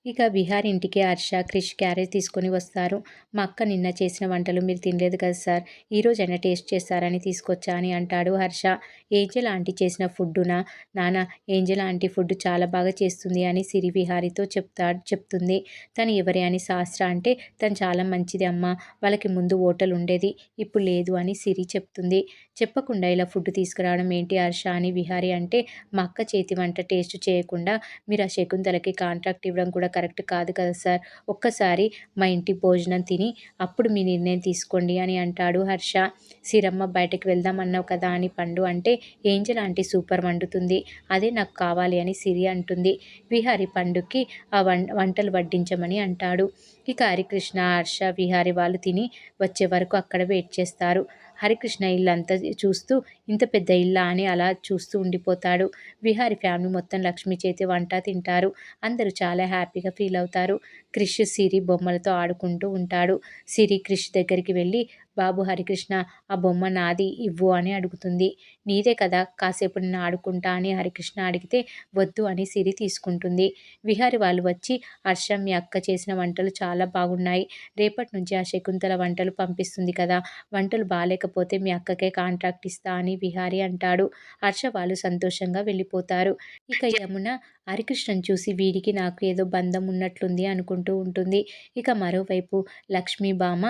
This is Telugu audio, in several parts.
ఇక విహారి ఇంటికి హర్ష, క్రిష్ క్యారేజ్ తీసుకొని వస్తారు. మా అక్క నిన్న చేసిన వంటలు మీరు తినలేదు కదా సార్, ఈరోజైనా టేస్ట్ చేస్తారని తీసుకొచ్చా అని అంటాడు హర్ష. ఏంజెల్ ఆంటీ చేసిన ఫుడ్డునా నాన్న? ఏంజెల్ ఆంటీ ఫుడ్ చాలా బాగా చేస్తుంది అని సిరి విహారితో చెప్తుంది. తను ఎవరే అని శాస్త్ర అంటే, తను చాలా మంచిది అమ్మ, వాళ్ళకి ముందు హోటల్ ఉండేది, ఇప్పుడు లేదు అని సిరి చెప్తుంది. చెప్పకుండా ఇలా ఫుడ్ తీసుకురావడం ఏంటి హర్ష అని విహారి అంటే, మా అక్క చేతి వంట టేస్ట్ చేయకుండా మీరు ఆ శకుంతలకి కాంట్రాక్ట్ ఇవ్వడం కూడా కరెక్ట్ కాదు కదా సార్. ఒక్కసారి మా ఇంటి భోజనం తిని అప్పుడు మీ నిర్ణయం తీసుకోండి అని అంటాడు హర్ష. సిరమ్మ బయటకు వెళ్దాం అన్నావు కదా అని పండు అంటే, ఏంజెల్ ఆంటీ సూపర్ వండుతుంది, అదే నాకు కావాలి అని సిరి అంటుంది. విహారి పండుకి ఆ వంటలు వడ్డించమని అంటాడు. ఇక హరికృష్ణ, హర్ష, విహారి వాళ్ళు తిని వచ్చే వరకు అక్కడ వెయిట్ చేస్తారు. హరికృష్ణ ఇల్లంతా చూస్తూ ఇంత పెద్ద ఇల్లా అని అలా చూస్తూ ఉండిపోతాడు. విహారి ఫ్యామిలీ మొత్తం లక్ష్మి చేతి వంట తింటారు. అందరూ చాలా హ్యాపీగా ఫీల్ అవుతారు. క్రిష్, సిరి బొమ్మలతో ఆడుకుంటూ ఉంటాడు. సిరి క్రిష్ దగ్గరికి వెళ్ళి, బాబు హరికృష్ణ, ఆ బొమ్మ నాది ఇవ్వు అని అడుగుతుంది. నీదే కదా, కాసేపు నేను ఆడుకుంటా అని హరికృష్ణ అడిగితే వద్దు అని సిరి తీసుకుంటుంది. విహారి వాళ్ళు వచ్చి, హర్ష మీ అక్క చేసిన వంటలు చాలా బాగున్నాయి, రేపటి నుంచి ఆ శకుంతల వంటలు పంపిస్తుంది కదా, వంటలు బాగాలేకపోతే మీ అక్కకే కాంట్రాక్ట్ ఇస్తా అని విహారి అంటాడు. హర్ష వాళ్ళు సంతోషంగా వెళ్ళిపోతారు. ఇక యమున హరికృష్ణను చూసి వీడికి నాకు ఏదో బంధం ఉన్నట్లుంది అనుకుంటూ ఉంటుంది. ఇక మరోవైపు లక్ష్మీ బామ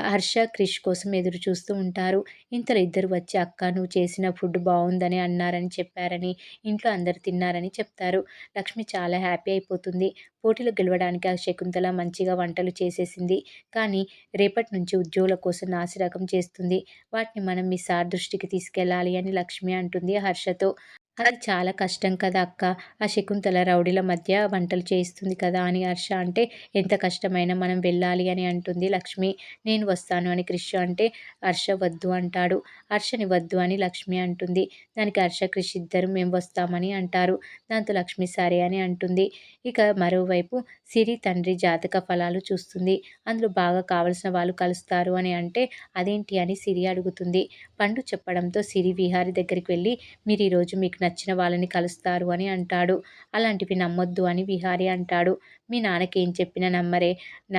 హర్ష, క్రిష్ కోసం ఎదురు చూస్తూ ఉంటారు. ఇంతలో ఇద్దరు వచ్చి, అక్క నువ్వు చేసిన ఫుడ్ బాగుందని అన్నారని చెప్పారని, ఇంట్లో అందరు తిన్నారని చెప్తారు. లక్ష్మి చాలా హ్యాపీ అయిపోతుంది. పోటీలో గెలవడానికి ఆ శకుంతల మంచిగా వంటలు చేసేసింది, కానీ రేపటి నుంచి ఉద్యోగుల కోసం నాసిరకం చేస్తుంది, వాటిని మనం మీ సార్ దృష్టికి తీసుకెళ్ళాలి అని లక్ష్మి అంటుంది హర్షతో. అది చాలా కష్టం కదా అక్క, ఆ శకుంతల రౌడీల మధ్య వంటలు చేయిస్తుంది కదా అని హర్ష అంటే, ఎంత కష్టమైనా మనం వెళ్ళాలి అని అంటుంది లక్ష్మి. నేను వస్తాను అని క్రిష్ అంటే, హర్ష వద్దు అంటాడు. హర్షని వద్దు అని లక్ష్మి అంటుంది. దానికి హర్ష, క్రిష్ ఇద్దరు మేము వస్తామని అంటారు. దాంతో లక్ష్మి సరే అని అంటుంది. ఇక మరోవైపు సిరి తండ్రి జాతక ఫలాలు చూస్తుంది. అందులో బాగా కావలసిన వాళ్ళు కలుస్తారు అని అంటే, అదేంటి అని సిరి అడుగుతుంది. పండు చెప్పడంతో సిరి విహారి దగ్గరికి వెళ్ళి, మీరు ఈరోజు మీకు నచ్చిన వాళ్ళని కలుస్తారు అని అంటాడు. అలాంటివి నమ్మొద్దు అని విహారి అంటాడు. మీ నాన్నకి ఏం చెప్పినా నమ్మరే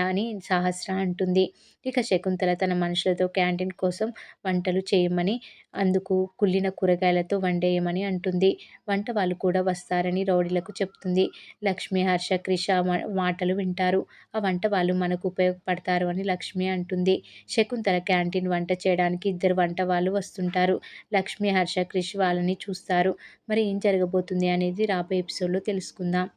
అని సహస్ర అంటుంది. ఇక శకుంతల తన మనుషులతో క్యాంటీన్ కోసం వంటలు చేయమని, అందుకు కుళ్ళిన కూరగాయలతో వండేయమని అంటుంది. వంట వాళ్ళు కూడా వస్తారని రౌడీలకు చెప్తుంది. లక్ష్మి, హర్ష, క్రిష్ ఆ మాటలు వింటారు. ఆ వంట వాళ్ళు మనకు ఉపయోగపడతారు అని లక్ష్మి అంటుంది. శకుంతల క్యాంటీన్ వంట చేయడానికి ఇద్దరు వంట వాళ్ళు వస్తుంటారు. లక్ష్మి, హర్ష, క్రిష్ వాళ్ళని చూస్తారు. మరి ఏం జరగబోతుంది అనేది రాబోయే ఎపిసోడ్లో తెలుసుకుందాం.